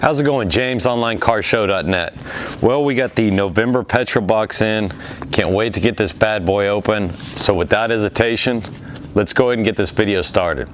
How's it going? James, OnlineCarShow.net. Well, we got the November Petrolbox in. Can't wait to get this bad boy open. So without hesitation, let's go ahead and get this video started.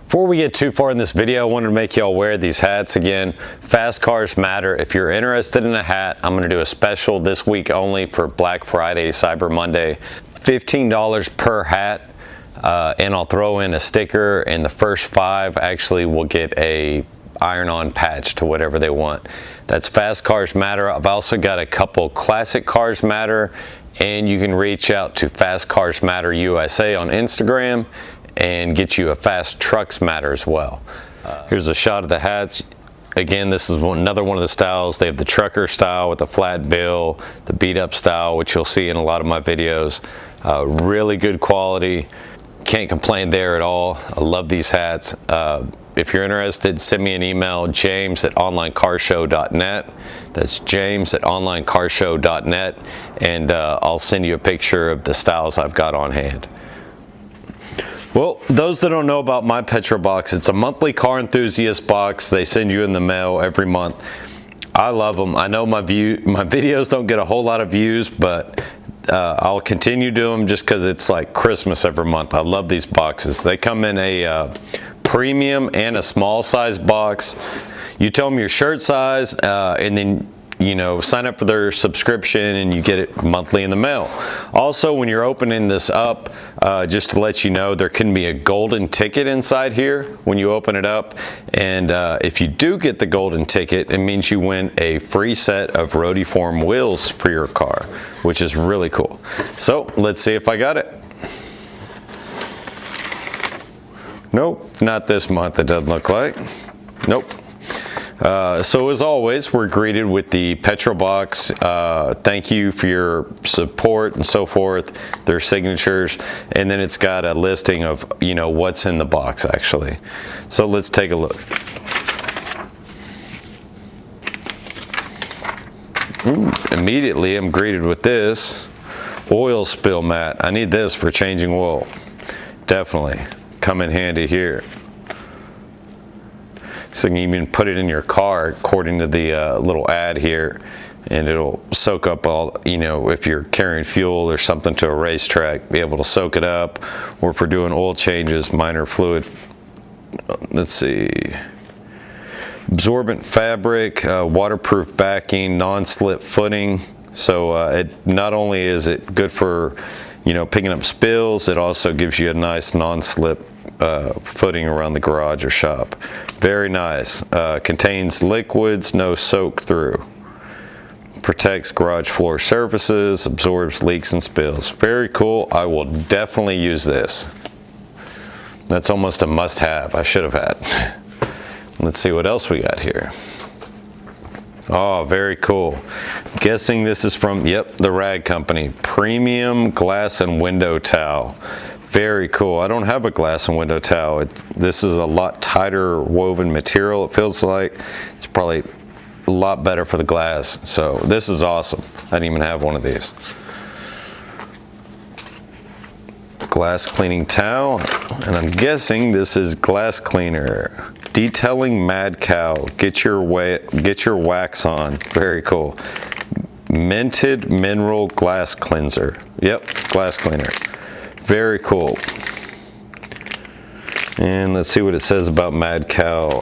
Before we get too far in this video, I wanted to make y'all wear these hats again. Fast cars matter. If you're interested in a hat, I'm going to do a special this week only for Black Friday, Cyber Monday. $15 per hat, and I'll throw in a sticker, and the first 5 actually will get a iron-on patch to whatever they want. That's Fast Cars Matter. I've also got a couple Classic Cars Matter, and you can reach out to Fast Cars Matter USA on Instagram and get you a Fast Trucks Matter as well. Here's a shot of the hats. Again, this is another one of the styles. They have the trucker style with the flat bill, the beat up style, which you'll see in a lot of my videos. Really good quality. Can't complain there at all. I love these hats. If you're interested, send me an email, james@onlinecarshow.net. That's james@onlinecarshow.net, and I'll send you a picture of the styles I've got on hand. Well, those that don't know about my Petrolbox, it's a monthly car enthusiast box. They send you in the mail every month. I love them. I know my videos don't get a whole lot of views, but I'll continue doing them just because it's like Christmas every month. I love these boxes. They come in a premium and a small size box. You tell them your shirt size, and then sign up for their subscription and you get it monthly in the mail. Also, when you're opening this up, just to let you know, there can be a golden ticket inside here when you open it up. And if you do get the golden ticket, it means you win a free set of Roadiform wheels for your car, which is really cool. So let's see if I got it. Nope, not this month, it doesn't look like. Nope. So as always, we're greeted with the Petrolbox. Thank you for your support and so forth, their signatures, and then it's got a listing of what's in the box actually. So let's take a look. Immediately I'm greeted with this oil spill mat. I need this for changing oil. Definitely come in handy here. So you can even put it in your car according to the little ad here, and it'll soak up all, if you're carrying fuel or something to a racetrack, be able to soak it up, or if we're doing oil changes, minor fluid. Let's see. Absorbent fabric, waterproof backing, non-slip footing. So it not only is it good for picking up spills, it also gives you a nice non-slip footing around the garage or shop. Very nice. Contains liquids, no soak through. Protects garage floor surfaces, absorbs leaks and spills. Very cool. I will definitely use this. That's almost a must-have. I should have had. Let's see what else we got here. Oh, very cool. Guessing this is from, the Rag Company. Premium glass and window towel. Very cool. I don't have a glass and window towel. This is a lot tighter woven material. It feels like it's probably a lot better for the glass. So this is awesome. I didn't even have one of these. Glass cleaning towel, and I'm guessing this is glass cleaner. Detailing Mad Cow. Get your wax on. Very cool. Minted mineral glass cleanser. Yep, glass cleaner. Very cool. And let's see what it says about Mad Cow.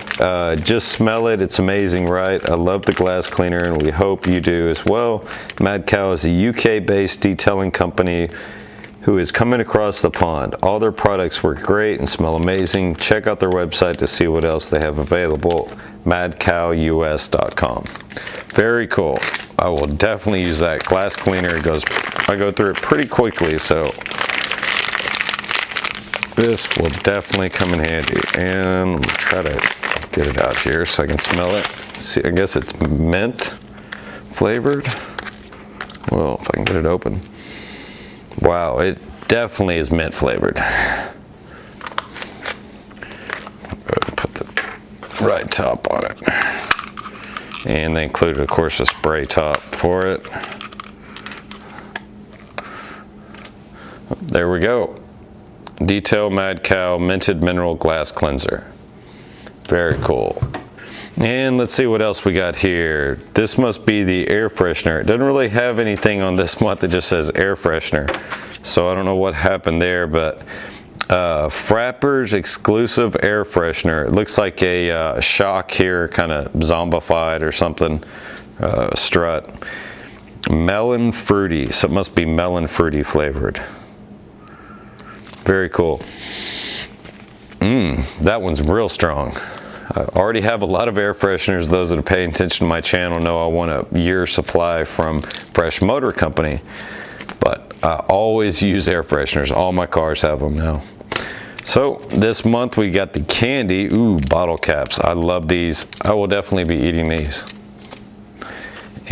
Just smell it. It's amazing, right? I love the glass cleaner, and we hope you do as well. Mad Cow is a UK-based detailing company who is coming across the pond. All their products work great and smell amazing. Check out their website to see what else they have available. madcowus.com. Very cool. I will definitely use that glass cleaner. I go through it pretty quickly, so This will definitely come in handy. And I'm gonna try to get it out here so I can smell it. See, I guess it's mint flavored. Well, if I can get it open. Wow, it definitely is mint flavored. Put the right top on it. And they included, of course, a spray top for it. There we go. Detail Mad Cow Minted Mineral Glass Cleanser. Very cool. And let's see what else we got here. This must be the air freshener. It doesn't really have anything on this month. It just says air freshener. So I don't know what happened there, but Frapper's exclusive air freshener. It looks like a shock here, kind of zombified or something. Strut. Melon fruity. So it must be melon fruity flavored. Very cool. That one's real strong. I already have a lot of air fresheners. Those that are paying attention to my channel know I want a year's supply from Fresh Motor Company, but I always use air fresheners. All my cars have them now. So this month we got the candy, bottle caps. I love these. I will definitely be eating these.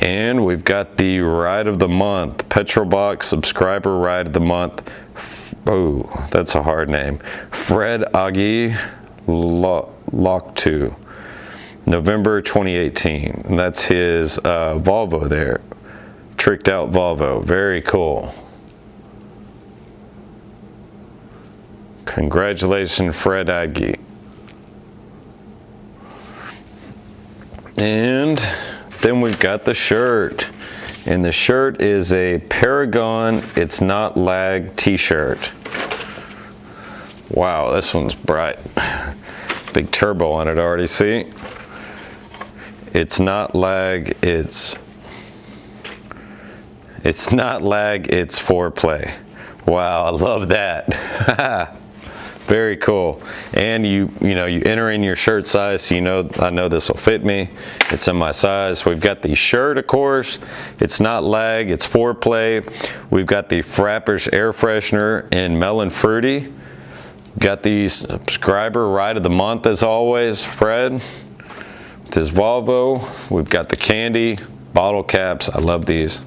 And we've got the ride of the month, Petrolbox subscriber ride of the month. Oh, that's a hard name. Fred Aggie Lock 2, November 2018. And that's his Volvo there. Tricked out Volvo. Very cool. Congratulations, Fred Aggie. And then we've got the shirt. And the shirt is a Paragon It's Not Lag t-shirt. Wow, this one's bright. Big turbo on it already, see? It's not lag, it's not lag, it's foreplay. Wow, I love that. Very cool. And you enter in your shirt size, so I know this will fit me. It's in my size. We've got the shirt, of course. It's not lag, it's foreplay. We've got the Frapper's air freshener in melon fruity. Got the subscriber ride of the month as always, Fred. With his Volvo. We've got the candy, bottle caps. I love these.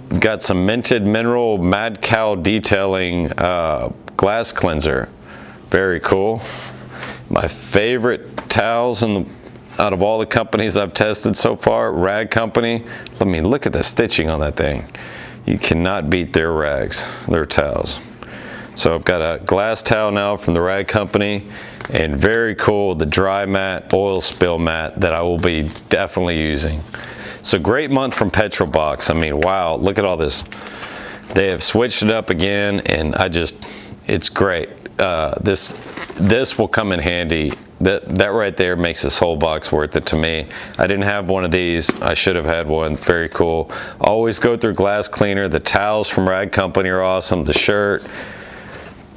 We've got some minted mineral Mad Cow detailing glass cleanser. Very cool. My favorite towels out of all the companies I've tested so far, Rag Company. Let me look at the stitching on that thing. You cannot beat their rags, their towels. So I've got a glass towel now from the Rag Company, and very cool, the dry mat, oil spill mat that I will be definitely using. So great month from Petrolbox. I mean, wow, look at all this. They have switched it up again, and it's great. This will come in handy. That right there makes this whole box worth it to me. I didn't have one of these. I should have had one. Very cool. Always go through glass cleaner. The towels from Rag Company are awesome. The shirt.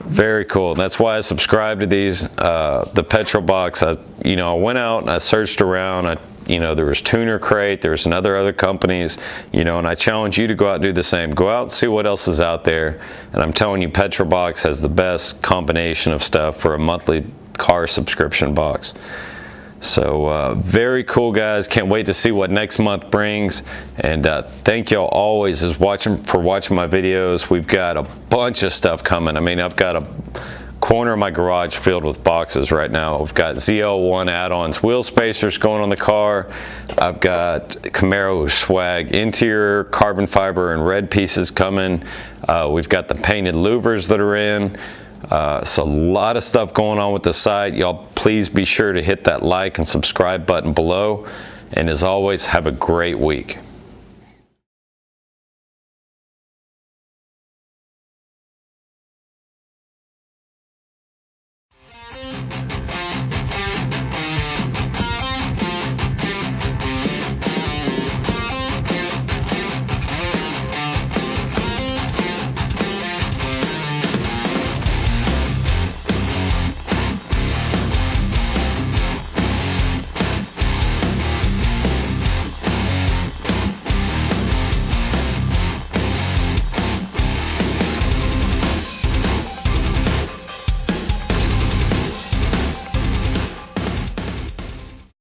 Very cool. That's why I subscribed to these. The Petrolbox, I went out and I searched around. There was Tuner Crate, there was other companies, and I challenge you to go out and do the same. Go out and see what else is out there. And I'm telling you, Petrolbox has the best combination of stuff for a monthly car subscription box. So very cool, guys. Can't wait to see what next month brings. And thank y'all always for watching my videos. We've got a bunch of stuff coming. I mean, I've got a corner of my garage filled with boxes right now. We've got ZL1 add-ons, wheel spacers going on the car. I've got Camaro swag interior, carbon fiber and red pieces coming. We've got the painted louvers that are in. So a lot of stuff going on with the site. Y'all please be sure to hit that like and subscribe button below. And as always, have a great week.